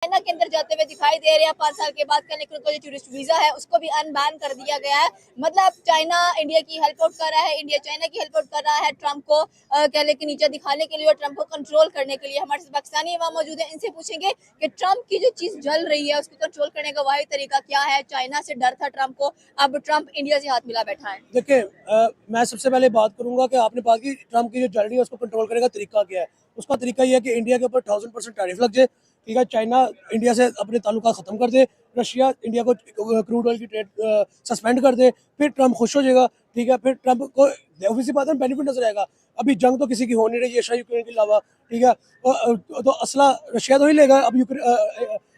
China के अंदर जाते हुए दिखाई दे रहे हैं 5 साल के बाद का, लेकिन उनका जो टूरिस्ट वीजा है उसको भी अनबैन कर दिया गया है। मतलब चाइना इंडिया की हेल्प आउट कर रहा है, इंडिया चाइना की हेल्प आउट कर रहा है ट्रंप को कहने के नीचे दिखाने के लिए और ट्रंप को कंट्रोल करने के लिए। हमारे साथ पाकिस्तानी वहाँ मौजूद है, इनसे पूछेंगे कि ट्रंप की जो चीज जल रही है उसको कंट्रोल करने का वाही तरीका क्या है। चाइना से डर था ट्रंप को, अब ट्रंप इंडिया से हाथ मिला बैठा है। देखिए, मैं सबसे पहले बात करूंगा कि आपने बात की ट्रंप की जो जल रही है उसको कंट्रोल करने का तरीका क्या है। उसका तरीका ये है कि इंडिया के ऊपर 1000% टैरिफ लग जाए, ठीक है। चाइना इंडिया से अपने ताल्लुका खत्म कर दे, रशिया इंडिया को क्रूड ऑयल की ट्रेड सस्पेंड कर दे, फिर ट्रंप खुश हो जाएगा, ठीक है। फिर ट्रंप को ऑब्वियसली बात है बेनिफिट नजर आएगा। अभी जंग तो किसी की हो नहीं रही है एशिया यूक्रेन के अलावा, ठीक है। तो असला रशिया तो ही लेगा अब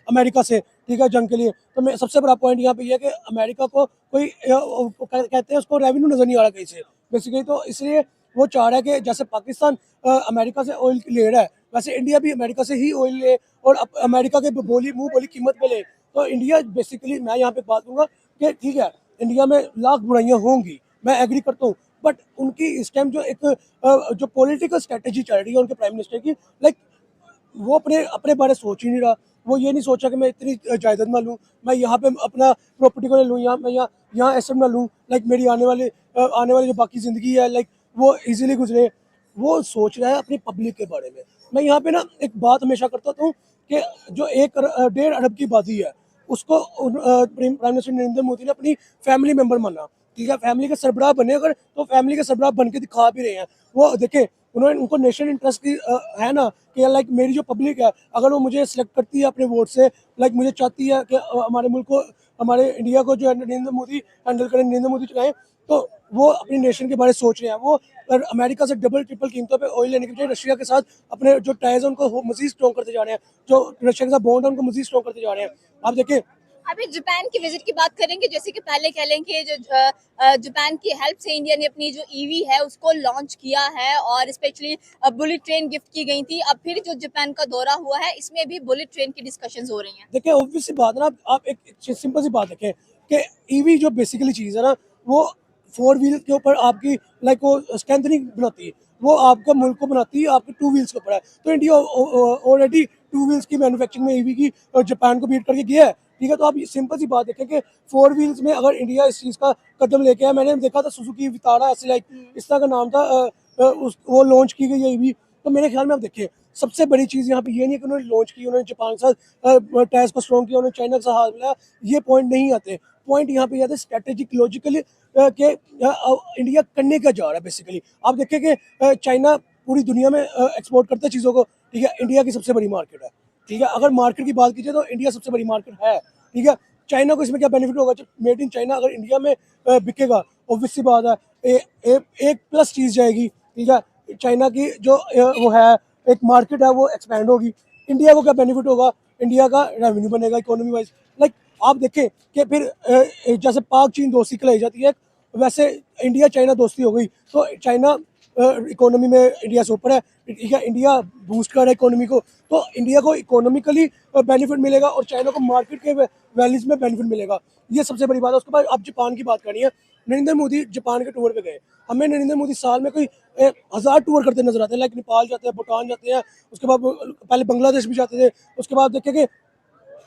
अमेरिका से, ठीक है, जंग के लिए। तो मैं सबसे बड़ा पॉइंट यहाँ पे ये है कि अमेरिका को कोई कहते हैं उसको रेवेन्यू नजर नहीं आ रहा कहीं से बेसिकली। तो इसलिए वो चाह रहा है कि जैसे पाकिस्तान अमेरिका से ऑयल ले रहा है, वैसे इंडिया भी अमेरिका से ही ऑयल ले और अमेरिका के मुंह बोली कीमत पे ले। तो इंडिया बेसिकली, मैं यहाँ पे बात दूंगा कि ठीक है, इंडिया में लाख बुराइयां होंगी, मैं एग्री करता हूँ, बट उनकी इस टाइम जो एक जो पॉलिटिकल स्ट्रेटेजी चल रही है उनके प्राइम मिनिस्टर की, लाइक वो अपने अपने बारे सोच ही नहीं रहा। वो ये नहीं सोचा कि मैं इतनी जायदाद ना लूँ, मैं यहाँ पे अपना प्रॉपर्टी को लूँ, यहाँ मैं यहाँ एसेट ना लूँ, लाइक मेरी आने वाली जो बाकी ज़िंदगी है, लाइक वो इजीली गुजरे। वो सोच रहा है अपनी पब्लिक के बारे में। मैं यहाँ पे ना एक बात हमेशा करता हूँ कि जो 1.5 अरब की आबादी है उसको प्राइम मिनिस्टर नरेंद्र मोदी ने अपनी फैमिली मेंबर माना, ठीक है। फैमिली के सरबराह बने अगर, तो फैमिली के सरबराह बन के दिखा भी रहे हैं। वो देखे, उन्होंने उनको नेशनल इंटरेस्ट की है ना कि लाइक मेरी जो पब्लिक है अगर वो मुझे सिलेक्ट करती है अपने वोट से, लाइक मुझे चाहती है कि हमारे मुल्क को, हमारे इंडिया को जो है नरेंद्र मोदी हैंडल करें, नरेंद्र मोदी चलाएं, तो वो अपनी नेशन के बारे में सोच रहे हैं। वो अमेरिका से डबल ट्रिपल कीमतों पे ऑयल लेने के बजाय रशिया के साथ अपने जो टाइज है उनको मजीद स्ट्रॉन्ग करते जा रहे हैं, जो रशिया के साथ बॉन्ड है उनको मजीद स्ट्रॉन्ग करते जा रहे हैं। आप देखिए, अभी जापान की विजिट की बात करेंगे, जैसे कि पहले कह लें कि जो जापान की हेल्प से इंडिया ने अपनी जो ईवी है उसको लॉन्च किया है और स्पेशली बुलेट ट्रेन गिफ्ट की गई थी। अब फिर जो जापान का दौरा हुआ है इसमें भी बुलेट ट्रेन की डिस्कशंस हो रही हैं। देखिए ऑब्वियस सी बात है ना, आप एक सिंपल सी बात देखें कि ईवी जो बेसिकली चीज़ है ना, वो 4 व्हील के ऊपर आपकी लाइक वो स्ट्रेंथ नहीं बनाती है, वो आपका मुल्क को बनाती है आपके 2 व्हील्स के ऊपर है। तो इंडिया ऑलरेडी 2 व्हील्स की मैन्युफैक्चरिंग में ईवी की जापान को बीट करके गया है, ठीक है। तो आप सिंपल सी बात देखें कि 4 व्हील्स में अगर इंडिया इस चीज़ का कदम लेके आया, मैंने देखा था सुजुकी विटारा ऐसे लाइक इस तरह का नाम था, वो लॉन्च की गई है ईवी। तो मेरे ख्याल में आप देखिए, सबसे बड़ी चीज़ यहाँ पे ये नहीं है कि उन्होंने लॉन्च की, उन्होंने जापान के साथ टैक्स को स्ट्रॉन्ग किया, उन्होंने चाइना के साथ हाथ मिलाया, ये पॉइंट नहीं आते। पॉइंट यहाँ पे आते स्ट्रेटेजिक लॉजिकली कि इंडिया करने का जा रहा है बेसिकली। आप देखें कि चाइना पूरी दुनिया में एक्सपोर्ट करता है चीज़ों को, ठीक है। इंडिया की सबसे बड़ी मार्केट है, ठीक है। अगर मार्केट की बात कीजिए तो इंडिया सबसे बड़ी मार्केट है, ठीक है। चाइना को इसमें क्या बेनिफिट होगा जब मेड इन चाइना अगर इंडिया में बिकेगा, ऑब्वियस सी बात है एक प्लस चीज़ जाएगी, ठीक है। चाइना की जो वो है एक मार्केट है वो एक्सपैंड होगी। इंडिया को क्या बेनिफिट होगा, इंडिया का रेवेन्यू बनेगा इकोनॉमी वाइज। लाइक आप देखें कि फिर जैसे पाक चीन दोस्ती कहलाई जाती है, वैसे इंडिया चाइना दोस्ती हो गई, तो चाइना इकोनॉमी में इंडिया से ऊपर है, ठीक है। इंडिया बूस्ट कर रहा है इकोनॉमी को, तो इंडिया को इकोनॉमिकली बेनिफिट मिलेगा और चाइना को मार्केट के वैल्यूज में बेनिफिट मिलेगा। ये सबसे बड़ी बात है। उसके बाद आप जापान की बात करनी है, नरेंद्र मोदी जापान के टूर पे गए, हमें नरेंद्र मोदी साल में कोई 1000 टूर करते नजर आते हैं, लाइक नेपाल जाते हैं, भूटान जाते हैं, उसके बाद पहले बांग्लादेश भी जाते थे, उसके बाद देखे कि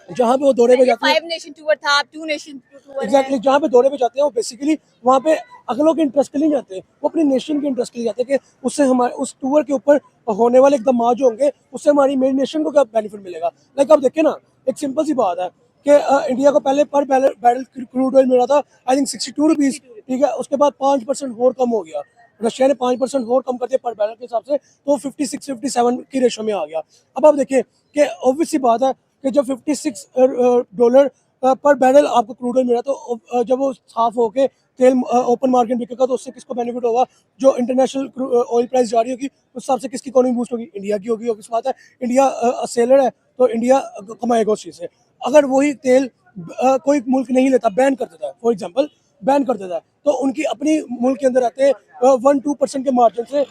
जहाँ पे वो दौरे पे जाते हैं, 5 नेशन टूर था, अब 2 नेशन टूर एग्जैक्टली जहाँ पे दौरे पे जाते हैं वो बेसिकली वहाँ पे अगलों के इंटरेस्ट के लिए जाते हैं, वो अपने नेशन के इंटरेस्ट के लिए जाते हैं कि उससे हमारे उस टूर के ऊपर होने वाले एकदम जो होंगे उससे हमारी मेरी नेशन को क्या बेनिफिट मिलेगा। लाइक आप देखिए ना, एक सिंपल सी बात है कि इंडिया को पहले पर बैरल क्रूड ऑयल मिल रहा था आई थिंक 62 रुपीज़, ठीक है। उसके बाद 5% और कम हो गया, रशिया ने 5% और कम कर दिया पर बैरल के हिसाब से, तो 56-57 की रेशो में आ गया। अब आप देखिए कि ऑब्वियस सी बात है कि जब $56 पर बैरल आपको क्रूड ऑयल मिला, तो जब वो साफ होके तेल ओपन मार्केट बिकेगा तो उससे किसको बेनिफिट होगा, जो इंटरनेशनल ऑयल प्राइस जा रही होगी उस हिसाब से किसकी इकोनॉमी बूस्ट होगी, इंडिया की होगी। ऑब्वियस बात है, इंडिया सेलर है तो इंडिया कमाएगा उस चीज़ से। अगर वही तेल कोई मुल्क नहीं लेता, बैन कर देता है, फॉर एग्जाम्पल बैन कर देता है, तो उनकी अपनी मुल्क के अंदर रहते 1-2% के मार्जिन से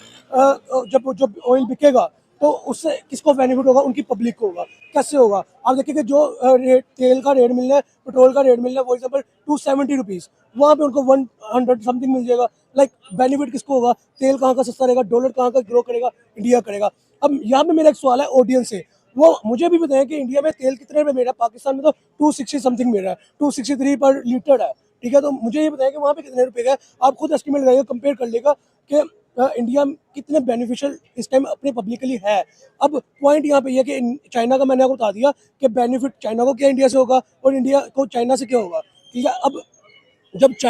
जब जब ऑयल बिकेगा तो उससे किसको बेनिफिट होगा, उनकी पब्लिक को होगा। कैसे होगा, आप देखिए कि जो तेल का रेट मिलना है, पेट्रोल का रेट मिलना है, फॉर एग्जाम्पल 270 रुपीज़, वहाँ पे उनको 100 समथिंग मिल जाएगा। लाइक बेनिफिट किसको होगा, तेल कहाँ का सस्ता रहेगा, डॉलर कहाँ का ग्रो करेगा, इंडिया करेगा। अब यहाँ पे मेरा एक सवाल है ऑडियंस से, वो मुझे भी बताएं कि इंडिया में तेल कितने रुपए मिल रहा है, पाकिस्तान में तो 260 समथिंग मिल रहा है, 263 पर लीटर है, ठीक है। तो मुझे ये बताएं कि वहाँ पे कितने रुपए का है, आप खुद एस्टिमेट लगाइएगा, कंपेयर कर लेगा कि इंडिया कितने बेनिफिशियल इस टाइम अपने पब्लिक के लिए है। अब पॉइंट यहाँ पे ये है कि चाइना का मैंने आपको बता दिया कि बेनिफिट चाइना को क्या इंडिया से होगा और इंडिया को चाइना से क्या होगा, ठीक है। अब जब